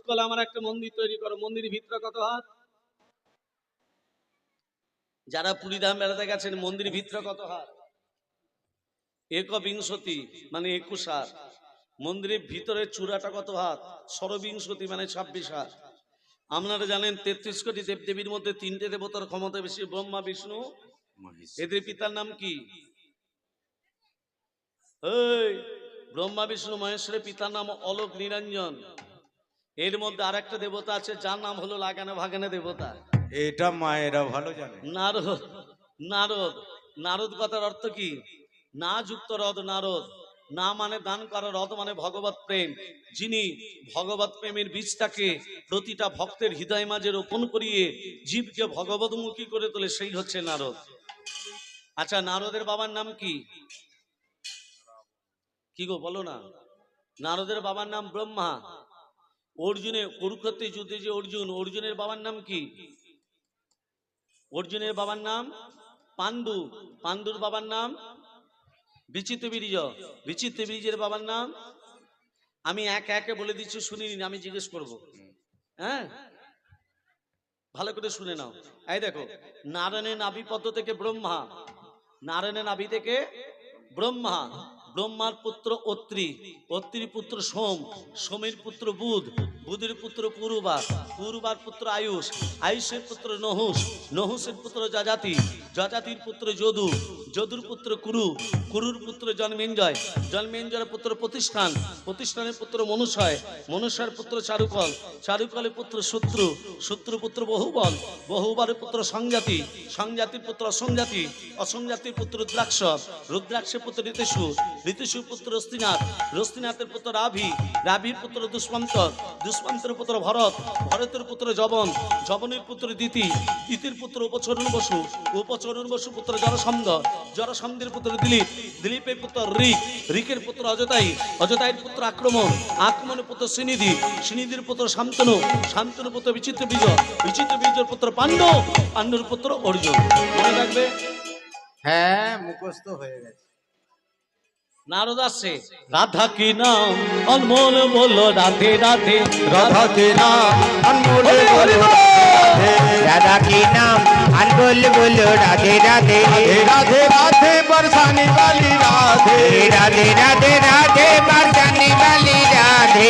করলে আমার একটা মন্দির তৈরি করো। মন্দিরের ভিতরে কত হাত? যারা পুরীধাম বেড়াতে গেছেন মন্দিরের ভিতরে কত হাত? একবিংশতি মানে 21 হাত। মন্দিরের ভিতরে চূড়াটা কত হাত? ষড়বিংশতি মানে 26 হাত। আপনারা জানেন 33 কোটি দেবদেবীর মধ্যে 3টে দেবতার ক্ষমতা বেশি, ব্রহ্মা বিষ্ণু এদের পিতার নাম কি? এই ব্রহ্মা বিষ্ণু মহেশ্বরের পিতার নাম অলোক নিরঞ্জন। এর মধ্যে আরেকটা দেবতা আছে যার নাম হলো লাগানো ভাগানো দেবতা। এটা মায়েরা ভালো জানে। নারদ। নারদ নারদ কথার অর্থ কি? না যুক্ত রদ নারদ। না মানে দান করা, রদ মানে ভগবত প্রেম। যিনি ভগবত প্রেমের বীজটাকে প্রতিটা ভক্তের হৃদয় মাঝে রোপণ করিয়ে জীবকে ভগবতমুখী করে তোলে, সেই হচ্ছে নারদ। আচ্ছা, নারদের বাবার নাম কি? কি গো বলো না? নারদের বাবার নাম ব্রহ্মা। অর্জুনের কুরুক্ষেত্রের যুদ্ধে যে অর্জুনের বাবার নাম কি? অর্জুনের বাবার নাম পাণ্ডু। পাণ্ডুর বাবার নাম বিচিত্র বীর্য। বিচিত্র বীর্যের বাবার নাম আমি একে একে বলে দিচ্ছি, শুনে নিন, আমি জিজ্ঞেস করবো। হ্যাঁ, ভালো করে শুনে নাও। এই দেখো, নারায়ণের নাভি পদ্ম থেকে ব্রহ্মা। নারায়ণের নাভি থেকে ব্রহ্মা। ব্রহ্মার পুত্র অত্রি। অত্রির পুত্র সোম। সোমের পুত্র বুধ। বুধের পুত্র পুরুবা। পুরুবার পুত্র আয়ুষ। আয়ুষের পুত্র নহুষ। নহুষের পুত্র যজাতি। যজাতির পুত্র যদু। যদুর পুত্র কুরু। কুরুর পুত্র জন্মেঞ্জয়। জন্মেঞ্জয়ের পুত্র প্রতিষ্ঠান। প্রতিষ্ঠানের পুত্র মনুষয়। মনুষ্যের পুত্র চারুকল। চারুকলের পুত্র শত্রু। শত্রু পুত্র বহুবল। বহুবারের পুত্র সংজাতি। সংজাতির পুত্র অসংজাতি। অসংজাতির পুত্র রুদ্রাক্ষ। রুদ্রাক্ষের পুত্র ঋতেশু। ঋতেশুর পুত্র রস্তিনাথ। রস্তিনাথের পুত্র রাভি। রাভির পুত্র দুষ্মন্ত। দুষ্মন্তের পুত্র ভরত। ভরতের পুত্র জবন। জবনের পুত্র দিতি। দিতির পুত্র উপচরণ বসু। উপচরণ বসু পুত্র জরাসন্ধ। জরাসন্ধের পুত্র দিলীপ। দিলীপের পুত্র ঋক। ঋকের পুত্র অজতাই। অজতাইয়ের পুত্র আক্রমণ। আক্রমণের পুত্র শ্রীনিধি। শ্রীনিধির পুত্র শান্তনু। শান্তনুর পুত্র বিচিত্র বীজ। বিচিত্র বীজের পুত্র পাণ্ডু। পাণ্ডুর পুত্র অর্জুন। মনে রাখবে? হ্যাঁ, মুখস্থ হয়ে গেছে। নারদ আসছে। রাধা কি নাম অনমোল বলো রাধে রাধে। রাধা के नाम अनमोल बोलो राधा की नाम अनमोल बोलो राधे राधे राधे राधे बरसाने वाली राधे राधे राधे राधे बरसाने वाली राधे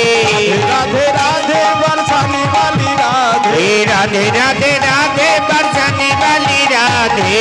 राधे राधे बरसाने वाली राधे राधे राधे राधे बरसाने वाली राधे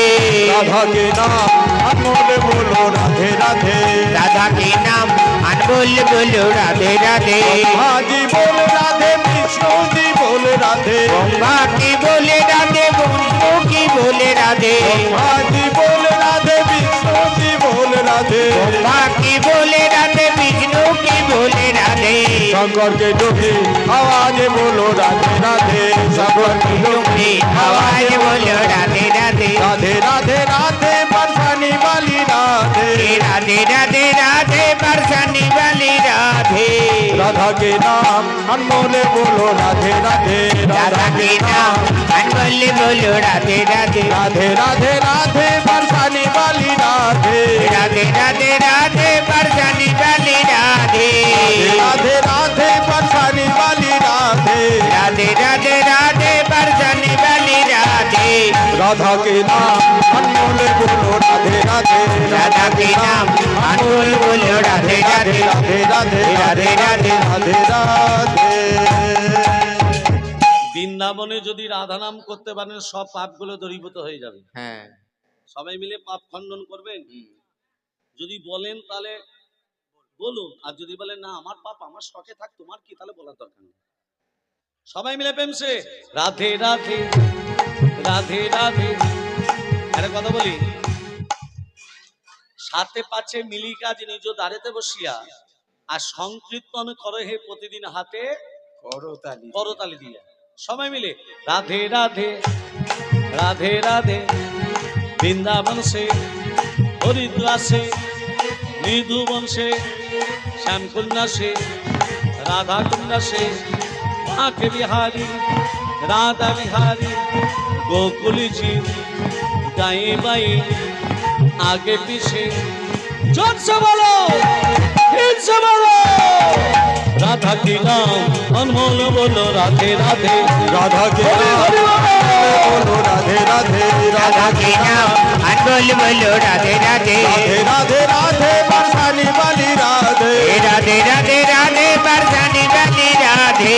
राधा के नाम अनमोल बोलो राधे राधे राधा के नाम अनमोल बोलो राधे राधे हाजी बोल राधे विष्णु जी बोल राधे ब्रह्मा की बोले राधे विष्णु की बोले राधे हाजी बोल राधे विष्णु जी बोल राधे ब्रह्मा की बोले राधे विष्णु की बोले राधे शंकर के जोगी आवाज बोलो राधे राधे शंकर के जोगी आवाज बोलो राधे राधे राधे राधे राधे बरसाने वाली राधे राधे राधे राधे बरसाने वाली राधे राधा के नाम अनमोल बोलो राधे राधे राधा के नाम अनमोल बोलो राधे राधे राधे राधे राधे बरसाने वाली राधे राधे राधे राधे बरसाने वाली राधे राधे राधे बरसाने वाली राधे राधे राधे राधे बरसाने वाली राधे राधा के नाम अनमोल बोलो राधे राधे राधा के नाम अनमोल बोलो राधे राधे राधे राधे राधे राधे राधे राधे বৃন্দাবনে যদি রাধা নাম করতে পারেন সব পাপগুলো দূরীভূত হয়ে যাবে। হ্যাঁ সবাই মিলে পাপ খণ্ডন করবেন। যদি বলেন তাহলে বলুন, আর যদি বলেন না আমার পাপ আমার শখে থাক, তোমার কি, তাহলে বলার দরকার নেই। সবাই মিলে প্রেমসে রাধে রাধে রাধে রাধে। একটা কথা বলি, সাথে পাচ্ছে মিলি কাজ নিজ দাঁড়েতে বসিয়া আর সংকীর্তন করে হে প্রতিদিন হাতে করতালি করতালি দিয়া। সবাই মিলে রাধে রাধে রাধে রাধে। বৃন্দাবন সে হরিদ্বার সে মৃদুবন সে শ্যামকুন্ডা সে রাধা कुंडा से आके बिहारी राधा बिहारी गोकुल जी दाएं बाएं आगे पीछे जोर से बोलो, फिर से बोलो। রাধা কি নাম অনমোল বলো রাধে রাধে রাধা কে হরি নাম হরি বল। বলো রাধে রাধে রাধা কি নাম আনবল বলো রাধে রাধে রাধে রাধে রাধে বরসানি বালি রাধে রাধে রাধে রাধে বরসানি বালি রাধে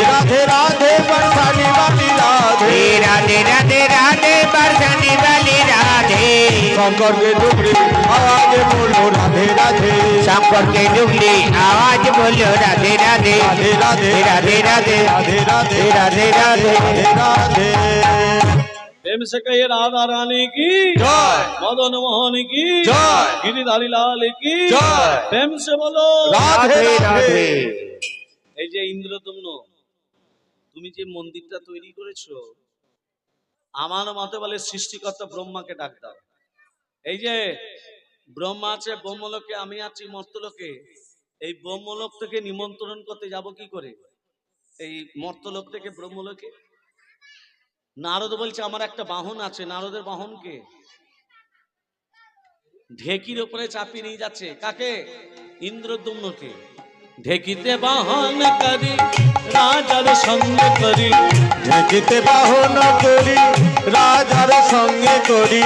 রাধে রাধে বরসানি বালি রাধে রাধে রাধে রাধে বরসানি বালি রাধে শঙ্কর के डुगरी आवाज बोलो राधे राधे शंकर के डुगली आवाज बोलो राधे राधे राधे राधे राधे राधे राधे राधे राधे राधे राधे प्रेम से कहिए राधा रानी की जय मदन मोहन की जय गिरिधारी लाल की जय प्रेम से बोलो राधे राधे এই যে ইন্দ্রদম্ন তুমি যে মন্দিরটা তৈরি করেছো আমার মতে বলে সৃষ্টিকর্তা ব্রহ্মাকে ডাক দাও। এই যে ব্রহ্মা আছে ব্রহ্মলোকে, আমি আছি মর্তলোকে, এই ব্রহ্মলোক থেকে নিমন্ত্রণ করতে যাব কি করে এই মর্তলোক থেকে ব্রহ্মলোকে? নারদ বলছে আমার একটা বাহন আছে। নারদের বাহন কে? ঢেকির উপরে চাপিয়ে নিয়ে যাচ্ছে কাকে? ইন্দ্রদম্নকে। ঢেকিতে বাহন করি রাজার সঙ্গে করি ঢেকিতে বাহন করি রাজার সঙ্গে করি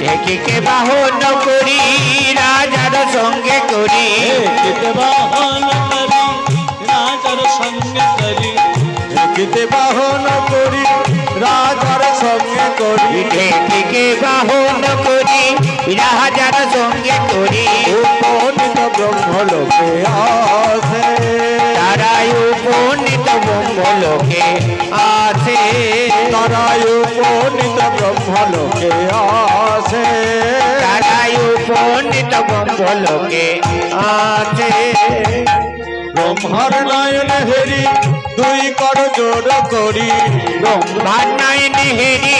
ঢেকিকে বাহন করি রাজার সঙ্গে করি ঢেকিতে বাহন করি রাজার সঙ্গে করি ঢেকিতে বাহন করি রাজার সঙ্গে করি ঢেকিকে বাহন করি রাজার সঙ্গে করি উপনীত ব্রহ্মলোকে আসে তারাই উপনীত ব্রহ্মলোকে আছে তারাই উপনীত ব্রহ্মলোকে আসে তারাই উপনীত ব্রহ্মলোকে আছে ব্রহ্মার নয়ন হেরি দুই কর জোর করি ব্রহ্মার নয়ন হেরি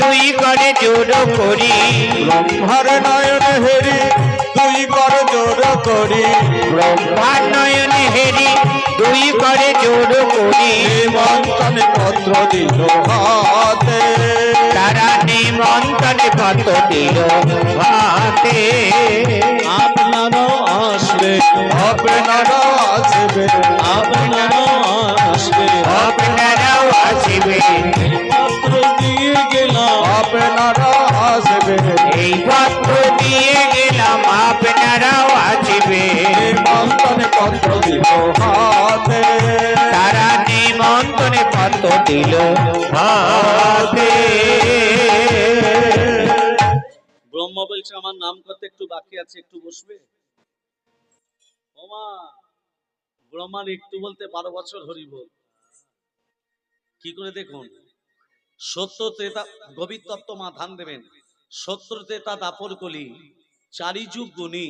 দুই করে জোর করি ব্রহ্মার নয়ন হেরি দুই কর জোর করি ব্রহ্মার নয়ন হেরি দুই করে জোর করি নিমন্ত্রণ পত্র দিল হাতে তারা নিমন্ত্রণ পত্র দিল হাতে আপনারাও আসবে আপনারা আসবে আপনারাও আসবে আপনারাও আসবেন পত্র দিয়ে গেলাম আপনারা আসবে এই পত্র দিয়ে গেলাম আপনারাও আসবেন নিমন্ত্রণ পত্র দিল হাতে তারা নিমন্ত্রণ পত্র দিল হাতে ব্রহ্মা বলছে আমার নাম করতে একটু বাকি আছে, একটু বসবে। ওমা ব্রহ্মার একটু বলতে 12 বছর হরি বল। কি করে দেখুন, সত্য ত্রেতা গভীর তত্ত্ব মা ধান দেবেন। সত্য ত্রেতা দাপর কলি চারি যুগ গুণী,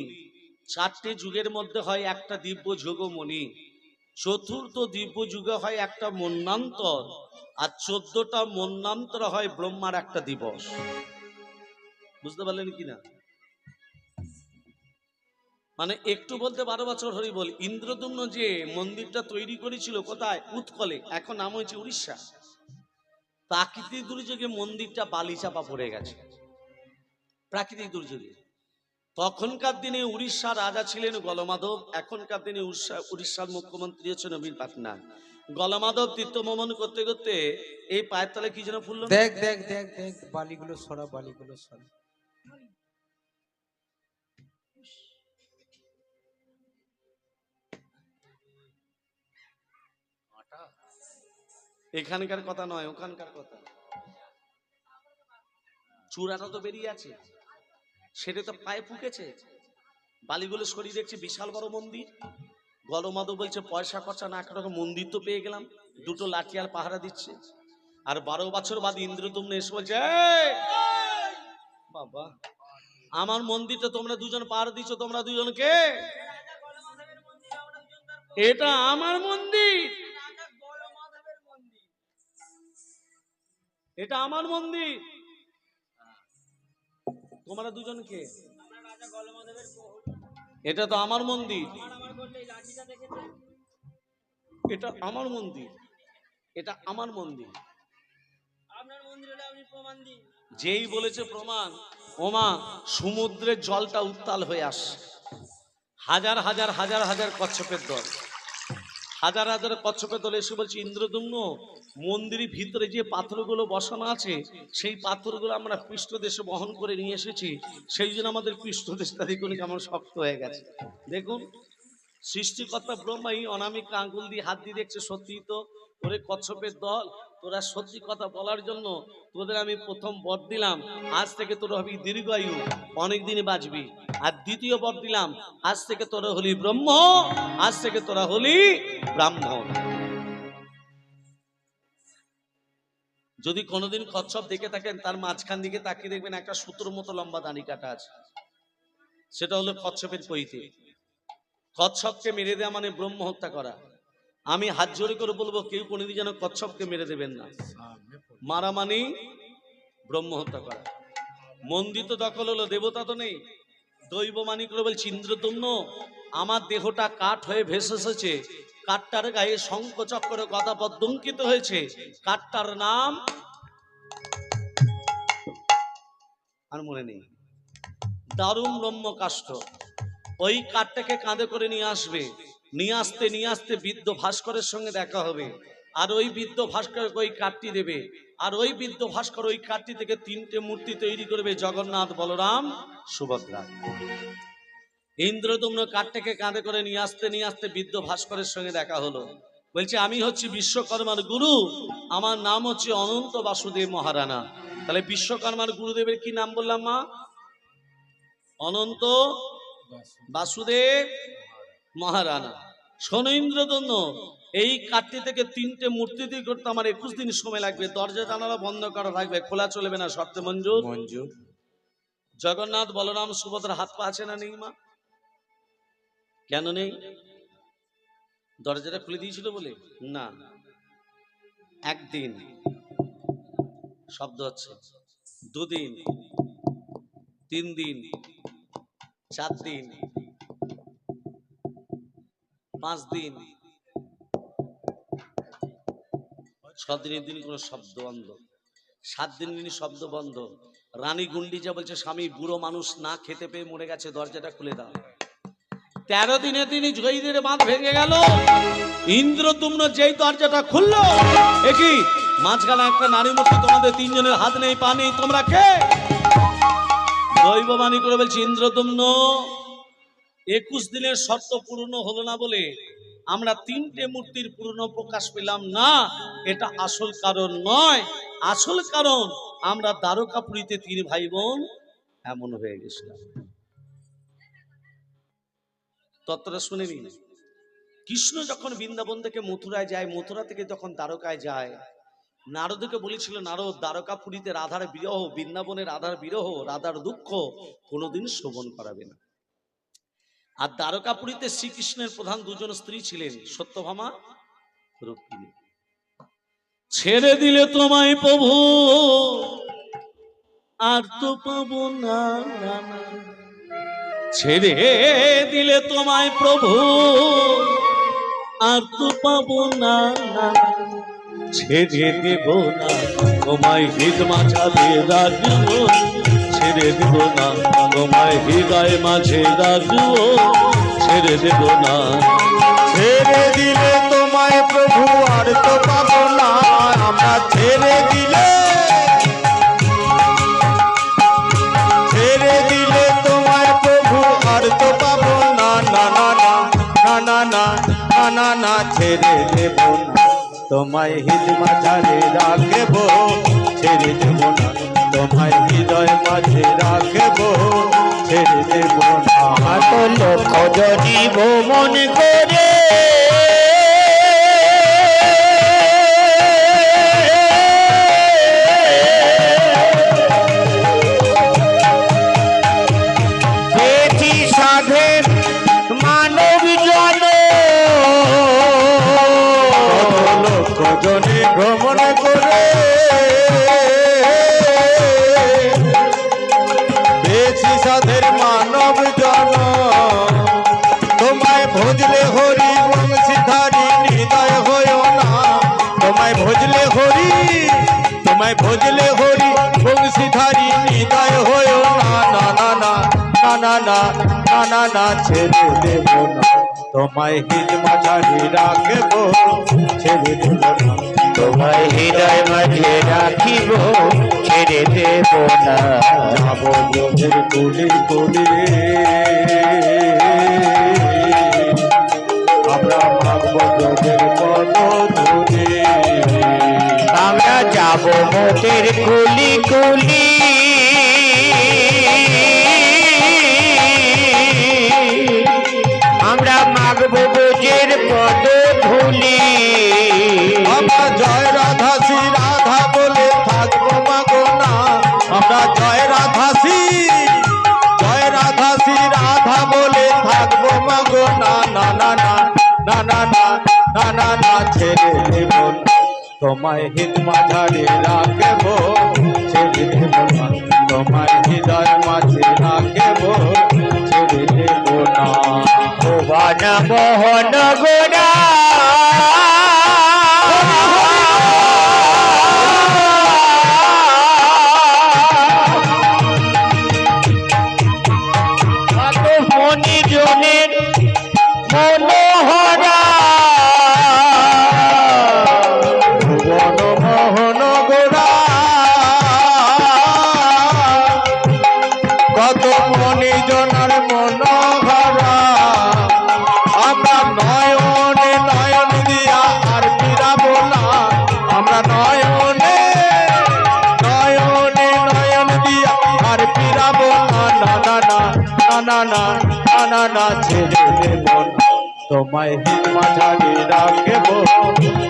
4টে যুগের মধ্যে হয় একটা দিব্য যোগমণি, চতুর্থ দিব্য যুগে হয় একটা মন্বান্তর, আর 14টা মন্বান্তর হয় ব্রহ্মার একটা দিবস। বুঝতে পারলেন কিনা? মানে একটু বলতে 12 বছর হরি বল। ইন্দ্রদম্ন যে মন্দিরটা তৈরি করেছিল কোথায়? উৎকলে, এখন নাম হয়েছে উড়িষ্যা। প্রাকৃতিক দুর্যোগে মন্দিরটা বালি চাপা পড়ে গেছে, প্রাকৃতিক দুর্যোগে। তখনকার দিনে উড়িষ্যার রাজা ছিলেন গলমাধব, এখনকার দিনে উড়িষ্যার মুখ্যমন্ত্রী হচ্ছে নবীন পাটনায়ক। গলমাধব তীর্থভ্রমণ করতে করতে এই পায়ের তলে কি যেন ফুললো, দেখ দেখ দেখ দেখ বালিগুলো সরা, বালিগুলো সরা। এখানকার কথা নয়, ওখানকার কথা। চূড়াটা তো বেরিয়ে আছে, সেটা তো পায়ে ফুকেছে। বালিগুলো সরিয়ে দেখছে বিশাল বড় মন্দির। গলমাধব বলছে পয়সা খরচা না করে মন্দির তো পেয়ে গেলাম, দুটো লাঠিয়াল পাহারা দিচ্ছে। আর 12 বছর বাদ ইন্দ্রদম্ন এসে বলছে বাবা আমার মন্দিরটা তোমরা দুজন পাহারা দিচ্ছ, তোমরা দুজনকে? এটা আমার মন্দির, এটা আমার মন্দির, তোমরা দুজনকে? এটা তো আমার মন্দির, এটা আমার মন্দির, এটা আমার মন্দির। যেই বলেছে প্রমাণ, ওমা সমুদ্রের জলটা উত্তাল হয়ে আসে, হাজার হাজার হাজার হাজার কচ্ছপের দল। হাজার হাজার কচ্ছপের দলে এসে বলছে, ইন্দ্রদম্ন, মন্দিরের ভিতরে যে পাথরগুলো বসানো আছে সেই পাথরগুলো আমরা পৃষ্ঠদেশে বহন করে নিয়ে এসেছি, সেই জন্য আমাদের পৃষ্ঠদেশটা দেখুন কেমন শক্ত হয়ে গেছে। দেখুন সৃষ্টিকর্তা ব্রহ্মাই অনামিকা আঙ্গুল দিয়ে হাত দিয়ে দেখছে, সত্যি তো ওরে কচ্ছপের দল, তোরা সত্যি কথা বলার জন্য তোদের আমি প্রথম বর দিলাম, আজ থেকে তোরা হবি দীর্ঘায়ু, অনেক দিনই বাঁচবি। আর দ্বিতীয় বর দিলাম, আজ থেকে তোরা হলি ব্রহ্ম, আজ থেকে তোরা হলি ব্রাহ্মণ। যদি কোনোদিন কচ্ছপ দেখে থাকেন, তার মাঝখান দিকে তাকিয়ে দেখবেন একটা সুতোর মতো লম্বা দাড়ি কাটা আছে, সেটা হলো কচ্ছপের পৈতে। কচ্ছপকে মেরে দেওয়া মানে ব্রহ্ম হত্যা করা। আমি হাত জোড়ে করে বলবো, কেউ কোনোদিন যেন কচ্ছপকে মেরে দেবেন না। মারা মানে ব্রহ্ম হত্যা করা। মন্দির তো দখল হলো, দেবতা তো নেই। দৈব মানি করে বলছি, ইন্দ্রদম্ন, আমার দেহটা কাঠ হয়ে ভেসে এসেছে, কাঠটার গায়ে শঙ্খ চক্র গদা পদ্ম অঙ্কিত হয়েছে, কাঠটার নাম আর মনে নেই, দারুণ ব্রহ্ম কাষ্ঠ। ওই কাঠটাকে কাঁধে করে নিয়ে আসবে, নিয়ে আসতে বৃদ্ধ ভাস্করের সঙ্গে দেখা হবে, আর ওই বৃদ্ধ ভাস্কর ওই কাঠটি দেবে, আর ওই বৃদ্ধ ভাস্কর ওই কাঠটি থেকে 3টে মূর্তি তৈরি করবে, জগন্নাথ, বলরাম, সুভদ্রা। ইন্দ্রদম্ন কাঠটাকে কাঁধে করে নিয়ে আসতে বৃদ্ধ ভাস্করের সঙ্গে দেখা হলো। বলছে, আমি হচ্ছি বিশ্বকর্মার গুরু, আমার নাম হচ্ছে অনন্ত বাসুদেব মহারানা। তাহলে বিশ্বকর্মার গুরুদেবের কি নাম বললাম মা? অনন্ত বাসুদেব মহারানা। শোনো ইন্দ্রদম্ন, এই কাঠটি থেকে 3টে মূর্তি তৈরি করতে আমার 21 দিন সময় লাগবে। দরজা জানালা বন্ধ করা থাকবে, খোলা চলবে না, শর্তে মঞ্জুর? মঞ্জুর। জগন্নাথ, বলরাম, সুভদ্রার হাত পা আছে না নেই মা? কেন নেই? দরজাটা খুলে দিয়েছিল বলে না। একদিন শব্দ হচ্ছে, 2 দিন, 3 দিন, 4 দিন, 5 দিন, 6 দিনের দিন কোনো শব্দ বন্ধ, 7 দিন শব্দ বন্ধ। রানী গুন্ডিজা বলছে, স্বামী বুড়ো মানুষ না খেতে পেয়ে মরে গেছে, দরজাটা খুলে দাও। 13 দিনে তিনি জয়ীদের বাঁধ ভেঙে গেল। ইন্দ্রদম্ন যেই দরজাটা খুললো, একই মাঝখানে একটা নারী মূর্তি, তোমাদের 3 জনের হাত নেই পা নেই, তোমরা কে? দৈববাণী করে বলছি, ইন্দ্রদম্ন, 21 দিনের শর্ত পূর্ণ হলো না বলে আমরা 3টে মূর্তির পূর্ণ প্রকাশ পেলাম না, এটা আসল কারণ নয়। আসল কারণ আমরা দ্বারকাপুরীতে 3 ভাই বোন এমন হয়ে গেছিলাম। তত্ত্বটা শুনে নিন। কৃষ্ণ যখন বৃন্দাবন থেকে মথুরায় যায়, মথুরা থেকে যখন দ্বারকায় যায়, নারদকে বলেছিল, নারদ, দ্বারকাপুরীতে রাধার বিরহ, বৃন্দাবনের রাধার বিরহ, রাধার দুঃখ কোনোদিন শোভন করাবে না। আর দ্বারকাপুরীতে শ্রীকৃষ্ণের প্রধান 2 জন স্ত্রী ছিলেন, সত্যভামা, রুক্মিণী। ছেড়ে দিলে তোমায় প্রভু আর তো পাবো না, ছেড়ে দিলে তোমায় প্রভু আর তো পাবো না, ছেড়ে দেব না তোমায় হৃদ মাঝে রাখবো, ছেড়ে দেব না তোমায় হৃদয় মাঝে রাখবো, ছেড়ে দেব না। ছেড়ে দিলে তোমায় প্রভু আর তো পাবো না, আমরা ছেড়ে দিলে তোমায় প্রভু আর তো পাবো না, না না না না না না না না না, ছেড়ে দেব না তোমায় হৃদ মাঝে রাখবো, ছেড়ে দেব না তোমায় হৃদয় মাঝে রাখবো, ছেড়ে দেব না। তো লোক যদি ভ্রমণ করে পেয়েছি সাধের মানব জন, লোক জনে ভ্রমণ করে পেয়েছি সাধের মানব জন, তোমায় ভজলে হরি বংশীধারী হৃদয় হইও না, তোমায় ভজলে হরি বংশীধারী হৃদয় হইও না, না না না না না না না না, ছেড়ে দেব না তোমায় হিত মাঝারি রাখবো ছেড়ে দেব না তোমায় হৃদয় মাঝে রাখিব ছেড়ে দেব না যাব ব্রজের কুলি কুলি আমরা মাগব ব্রজের পদ ধরে আমরা যাব মোটের কুলি কুলি আমরা মাগব ব্রজের পদ ধুলি আমরা জয় রাধা শ্রী রাধা বলে থাকবো মাগো না আমরা জয় রাধা শ্রী রাধা বলে থাকবো মাগো না না না না না না না না না না ছেড়ে দেব না তোমায় হিত মাঝারে রাখবো ছেড়ে দেব না তোমায় হৃদয় মাঝে রাখবো ছেড়ে দেব না ভুবন মোহন গোড়া মনি জনের মনোহরা ভুবন মোহন গোড়া কত মনি জনার মনোহরা আমরা নয়নে নয়ন দিয়া আর ফিরাবো না আমরা নয়নে নয়নে নয়ন দিয়া আর ফিরাবো না না না না না না না না না ছেড়ে দেব না তোমায় হিত মাঝারে রাখবো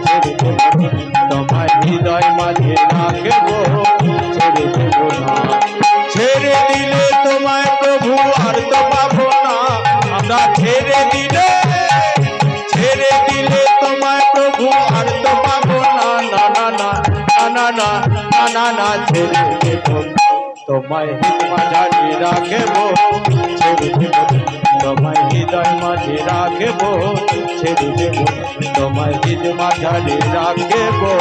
ছেড়ে দেব না তোমায় হৃদয় মাঝে রাখবো ছেড়ে দেব না ছেড়ে দিলে তোমায় প্রভু আর তো পাবো না আমরা ছেড়ে দিলে তোমায় প্রভু আর তো পাবো না না না না না না না না না ছেড়ে দেব না তোমায় হিত মাঝারে রাখবো ছেড়ে দেব না তোমায় হৃদয় মাঝে রাখবো ছেড়ে দেব তোমায় হৃদ মাঝারে রাখবো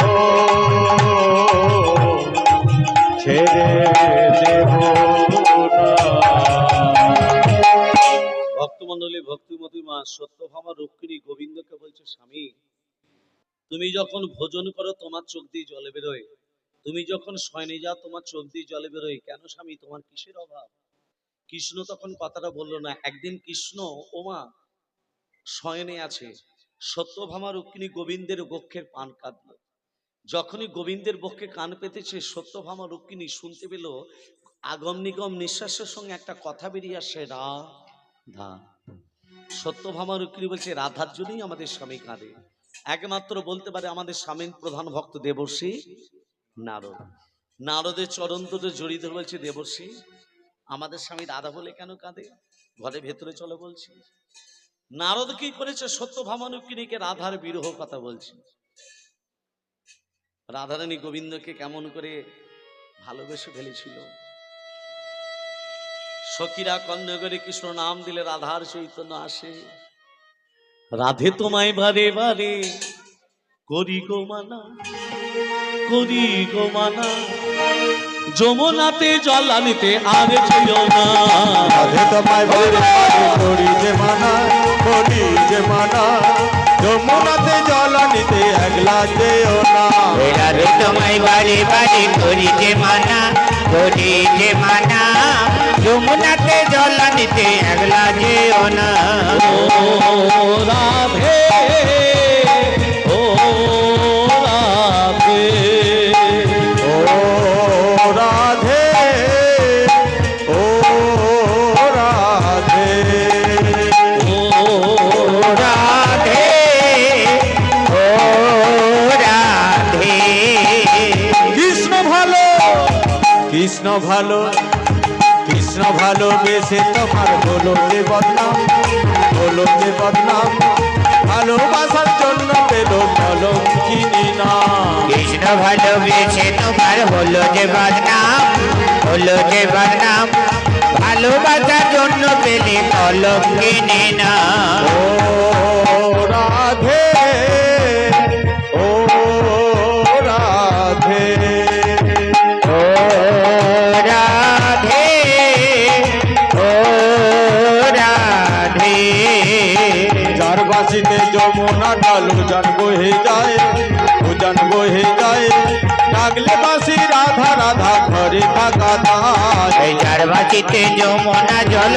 ছেড়ে দেব না ভক্তমণ্ডলী ভক্তিমতী মা সত্যভামা রুক্মিণী গোবিন্দকে বলছে, স্বামী তুমি যখন ভোজন করো তোমার চোখ দিয়ে জলে বেরোয়, তুমি যখন শয়নে যাও তোমার চোখ দিয়ে জলে বেরোয়, কেন স্বামী তোমার কিসের অভাব? কৃষ্ণ তখন কথাটা বললো না। একদিন কৃষ্ণ ওমা শয়নে আছে, সত্যভামা রুক্মিণী গোবিন্দের বক্ষের পান কাঁদল। যখনই গোবিন্দের বক্ষে কান পেতেছে সত্যভামা রুক্মিণী শুনতে পেল আগম নিগম নিঃশ্বাসের সঙ্গে একটা কথা বেরিয়ে আসে, রাধা। সত্যভামা রুক্মিণী বলছে, রাধার জন্যই আমাদের স্বামী কাঁদে। একমাত্র বলতে পারে আমাদের স্বামীর প্রধান ভক্ত দেবর্ষি নারদ। নারদের চরণ দুটো জড়িয়ে ধরে বলছে, দেবর্ষি আমাদের স্বামী রাধা বলে কেন কাঁদে? ঘরে ভেতরে চলো বলছি। নারদ কি করেছে? সত্যভামা রুক্মিণীকে রাধার বিরহ কথা বলছে। রাধারানী গোবিন্দকে কেমন করে ভালোবেসে ফেলেছিল। সখীরা কর্ণ করে কৃষ্ণ নাম দিলে রাধার চৈতন্য আসে। রাধে তোমায় বারে বারে করি গো মানা, করি গো মানা, যমুনাতে জল আনিতে আর যেও না। রাধে তোমায় বারে বারে করি যে মানা, করি যে মানা, যমুনাতে জল আনিতে একলা যেও না। রাধে তোমায় বারে বারে করি যে মানা, করি যে মানা, যমুনাতে জল আনিতে একলা যেও না। ও রাধে, ও রাধে, ও রাধে, ও রাধে, ও রাধে, ও রাধে। কৃষ্ণ ভালো, কৃষ্ণ ভালো, কৃষ্ণ ভালোবেসে তোমার হলো যে বদনাম, হলো যে বদনাম, ভালোবাসার জন্য পেল কলঙ্কিনী নাম। কৃষ্ণ ভালোবেসে তোমার হলো যে বদনাম, হলো যে বদনাম, ভালোবাসার জন্য পেলে কলঙ্কিনী নাম। ও রাধে, ও রাধে, ও রাধে, ও রাধে। যার উজান বহে যায় উজান বহে যায় ডাকলে বাসি রাধা রাধা ঘরে থাকা দায় এই চার বাটিতে যমুনা জল